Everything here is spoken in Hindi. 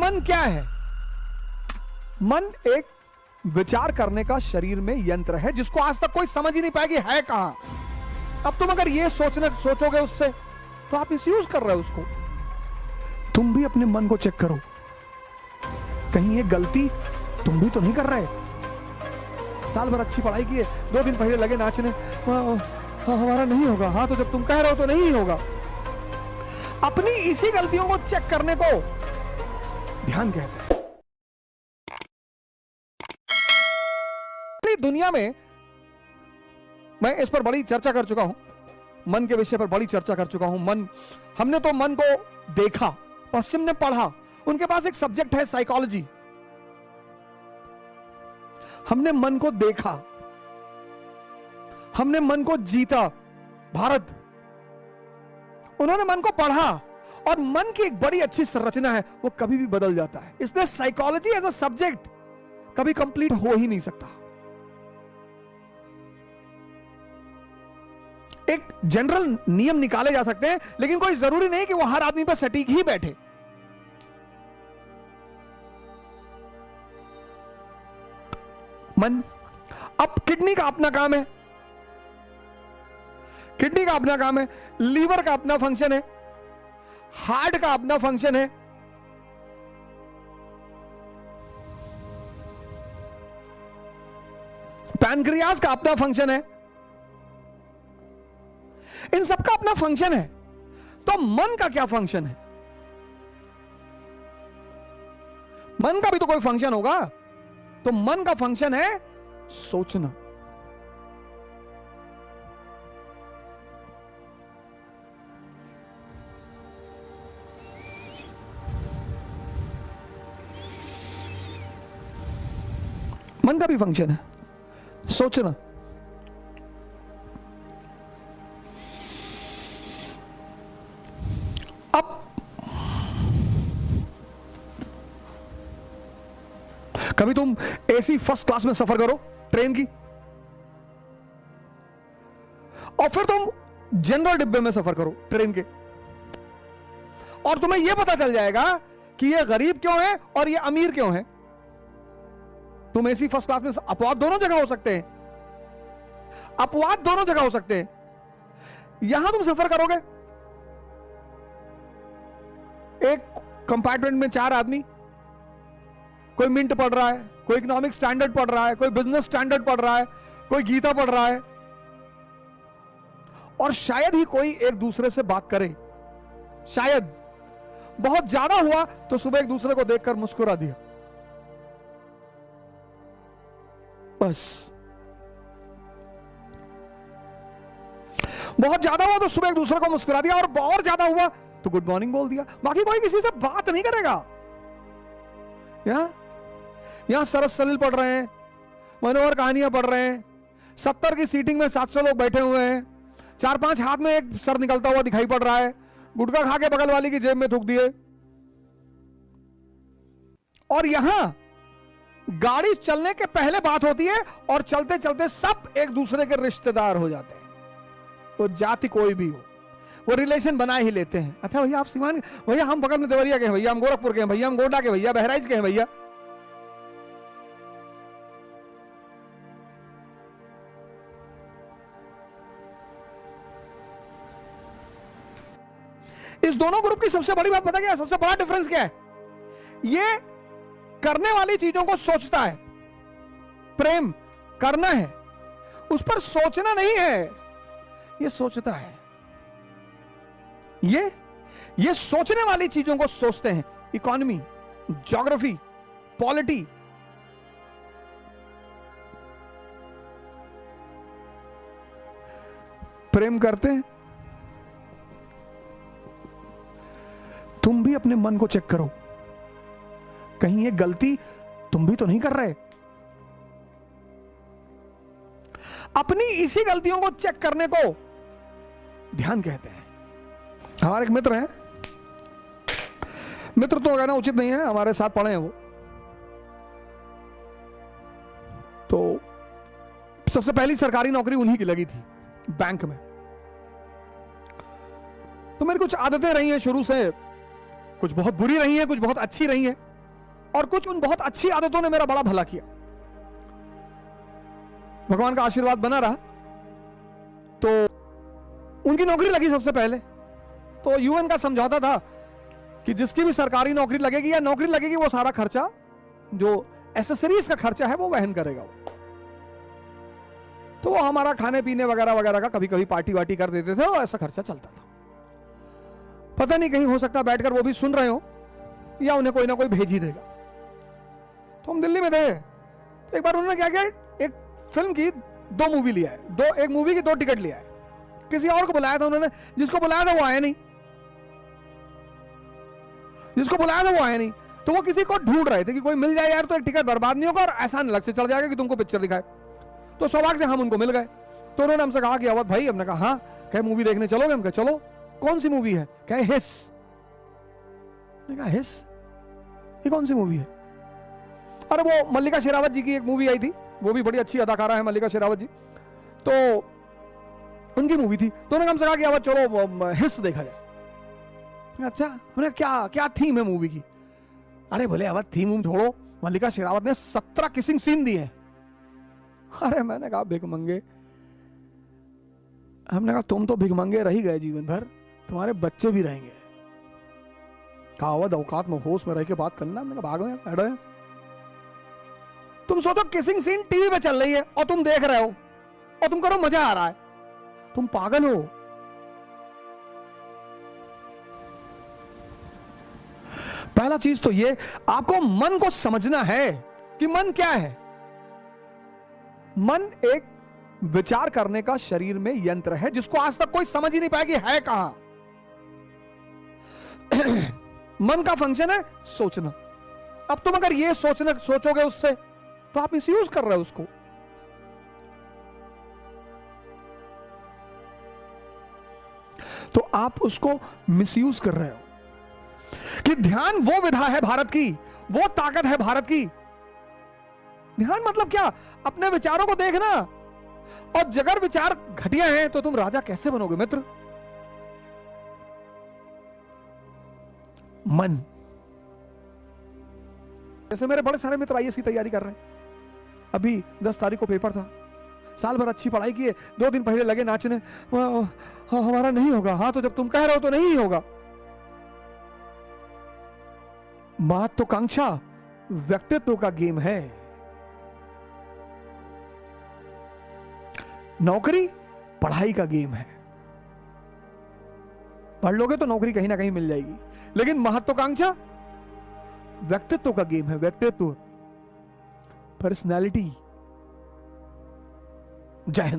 मन क्या है? मन एक विचार करने का शरीर में यंत्र है जिसको आज तक कोई समझ ही नहीं पाएगी है कहां। अब तुम अगर ये सोचोगे उससे तो आप मिसयूज कर रहे हो उसको। तुम भी अपने मन को चेक करो, कहीं ये गलती तुम भी तो नहीं कर रहे। साल भर अच्छी पढ़ाई की है, 2 दिन पहले लगे नाचने, हमारा नहीं होगा। हाँ, तो जब तुम कह रहे हो तो नहीं होगा। अपनी इसी गलतियों को चेक करने को ध्यान कहते हैं। दुनिया में मैं इस पर बड़ी चर्चा कर चुका हूं, मन के विषय पर बड़ी चर्चा कर चुका हूं। हमने तो मन को देखा, पश्चिम ने पढ़ा, उनके पास एक सब्जेक्ट है साइकोलॉजी। हमने मन को देखा, हमने मन को जीता, भारत। उन्होंने मन को पढ़ा और मन की एक बड़ी अच्छी संरचना है, वो कभी भी बदल जाता है। इसलिए साइकोलॉजी एज अ सब्जेक्ट कभी कंप्लीट हो ही नहीं सकता। एक जनरल नियम निकाले जा सकते हैं, लेकिन कोई जरूरी नहीं कि वो हर आदमी पर सटीक ही बैठे। मन, अब किडनी का अपना काम है, किडनी का अपना काम है, लीवर का अपना फंक्शन है, हार्ट का अपना फंक्शन है, पैनक्रियास का अपना फंक्शन है। इन सबका अपना फंक्शन है। तो मन का क्या फंक्शन है? मन का भी तो कोई फंक्शन होगा। तो मन का फंक्शन है सोचना। मन का भी फंक्शन है सोचना। अब कभी तुम एसी फर्स्ट क्लास में सफर करो ट्रेन की, और फिर तुम जनरल डिब्बे में सफर करो ट्रेन के, और तुम्हें यह पता चल जाएगा कि यह गरीब क्यों है और यह अमीर क्यों है। तुम एसी फर्स्ट क्लास में, अपवाद दोनों जगह हो सकते हैं, अपवाद दोनों जगह हो सकते हैं। यहां तुम सफर करोगे, एक कंपार्टमेंट में 4 आदमी, कोई मिंट पढ़ रहा है, कोई इकोनॉमिक स्टैंडर्ड पढ़ रहा है, कोई बिजनेस स्टैंडर्ड पढ़ रहा है, कोई गीता पढ़ रहा है, और शायद ही कोई एक दूसरे से बात करे। शायद बहुत ज्यादा हुआ तो सुबह एक दूसरे को देखकर मुस्कुरा दिया, बस। बहुत ज्यादा हुआ तो सुबह एक दूसरे को मुस्कुरा दिया, और बहुत ज्यादा हुआ तो गुड मॉर्निंग बोल दिया। बाकी कोई किसी से बात नहीं करेगा। यहां सरस सलील पढ़ रहे हैं, मनोहर कहानियां पढ़ रहे हैं, 70 की सीटिंग में 700 लोग बैठे हुए हैं, 4-5 हाथ में एक सर निकलता हुआ दिखाई पड़ रहा है, गुटखा खा के बगल वाली की जेब में थूक दिए। और यहां गाड़ी चलने के पहले बात होती है और चलते चलते सब एक दूसरे के रिश्तेदार हो जाते हैं। वो जाति कोई भी हो, वो रिलेशन बना ही लेते हैं। अच्छा भैया आप सीवान, भैया हम बगल में देवरिया के हैं, भैया हम गोरखपुर के हैं, भैया हम गोड्डा के, भैया बहराइच के हैं, भैया। इस दोनों ग्रुप की सबसे बड़ी बात पता क्या है? सबसे बड़ा डिफरेंस क्या है? ये करने वाली चीजों को सोचता है, प्रेम करना है, उस पर सोचना नहीं है, ये सोचता है। ये सोचने वाली चीजों को सोचते हैं। इकोनॉमी, ज्योग्राफी, पॉलिटी, प्रेम करते हैं। तुम भी अपने मन को चेक करो, कहीं ये गलती तुम भी तो नहीं कर रहे। अपनी इसी गलतियों को चेक करने को ध्यान कहते हैं। हमारे एक मित्र हैं, मित्र तो कहना उचित नहीं है, हमारे साथ पढ़े हैं वो। तो सबसे पहली सरकारी नौकरी उन्हीं की लगी थी, बैंक में। तो मेरी कुछ आदतें रही हैं शुरू से, कुछ बहुत बुरी रही हैं, कुछ बहुत अच्छी रही हैं। और कुछ उन बहुत अच्छी आदतों ने मेरा बड़ा भला किया। भगवान का आशीर्वाद बना रहा तो उनकी नौकरी लगी सबसे पहले। तो यूएन का समझौता था कि जिसकी भी सरकारी नौकरी लगेगी या नौकरी लगेगी वो सारा खर्चा, जो एसेसरीज का खर्चा है, वो वहन करेगा वो। तो वो हमारा खाने पीने वगैरह वगैरह का कभी कभी पार्टी वार्टी कर देते थे और ऐसा खर्चा चलता था। पता नहीं कहीं हो सकता बैठकर वो भी सुन रहे हो या उन्हें कोई ना कोई भेज ही देगा। तो हम दिल्ली में थे, तो एक बार उन्होंने क्या किया, एक फिल्म की 2 मूवी लिया है, एक मूवी की 2 टिकट लिया है। किसी और को बुलाया था उन्होंने, जिसको बुलाया था वो आया नहीं, जिसको बुलाया था वो आया नहीं। तो वो किसी को ढूंढ रहे थे कि कोई मिल जाए यार तो एक टिकट बर्बाद नहीं होगा और एहसान अलग से चढ़ जाएगा कि तुमको पिक्चर दिखाए। तो सौभाग्य से हम उनको मिल गए। तो उन्होंने हमसे कहा कि अवध भाई, हमने कहा हाँ, कहे मूवी देखने चलोगे? हम कहे चलो। कौन सी मूवी है? कहे हिस। मैंने कहा हिस, ये कौन सी मूवी है? अरे वो मल्लिका शेरावत जी की एक मूवी आई थी, वो भी बड़ी अच्छी अदाकारा है मल्लिका शेरावत जी, तो उनकी मूवी थी। तो उन्होंने हमसे कहा कि अवध चलो हिस देखा जाए। अच्छा, हमने क्या क्या थीम है मूवी की? अरे बोले अवध थीम छोड़ो, मल्लिका शेरावत ने 17 किसिंग सीन दिए। अरे मैंने कहा भिखमंगे, हमने कहा तुम तो भिखमंगे रह ही गए जीवन भर, तुम्हारे बच्चे भी रहेंगे। कहा अवध औकात में होश में रह के बात करना। मैंने कहा भागो। तुम सोचो किसिंग सीन टीवी पे चल रही है और तुम देख रहे हो और तुम करो मजा आ रहा है, तुम पागल हो। पहला चीज तो ये, आपको मन को समझना है कि मन क्या है। मन एक विचार करने का शरीर में यंत्र है जिसको आज तक कोई समझ ही नहीं पाया कि है कहां। मन का फंक्शन है सोचना। अब तुम अगर ये सोचोगे उससे तो आप मिसयूज कर रहे हो उसको। तो आप उसको मिसयूज कर रहे हो कि ध्यान वो विधा है भारत की, वो ताकत है भारत की। ध्यान मतलब क्या? अपने विचारों को देखना। और अगर विचार घटिया हैं तो तुम राजा कैसे बनोगे मित्र? मन। जैसे मेरे बड़े सारे मित्र आईएएस की तैयारी कर रहे हैं। अभी 10 तारीख को पेपर था, साल भर अच्छी पढ़ाई किए, 2 दिन पहले लगे नाचने, हमारा नहीं होगा। हाँ, तो जब तुम कह रहे हो तो नहीं होगा। महत्वाकांक्षा व्यक्तित्व का गेम है। नौकरी पढ़ाई का गेम है। पढ़ लोगे तो नौकरी कहीं ना कहीं मिल जाएगी, लेकिन महत्वाकांक्षा व्यक्तित्व का गेम है। व्यक्तित्व, पर्सनैलिटी। जय हिंद।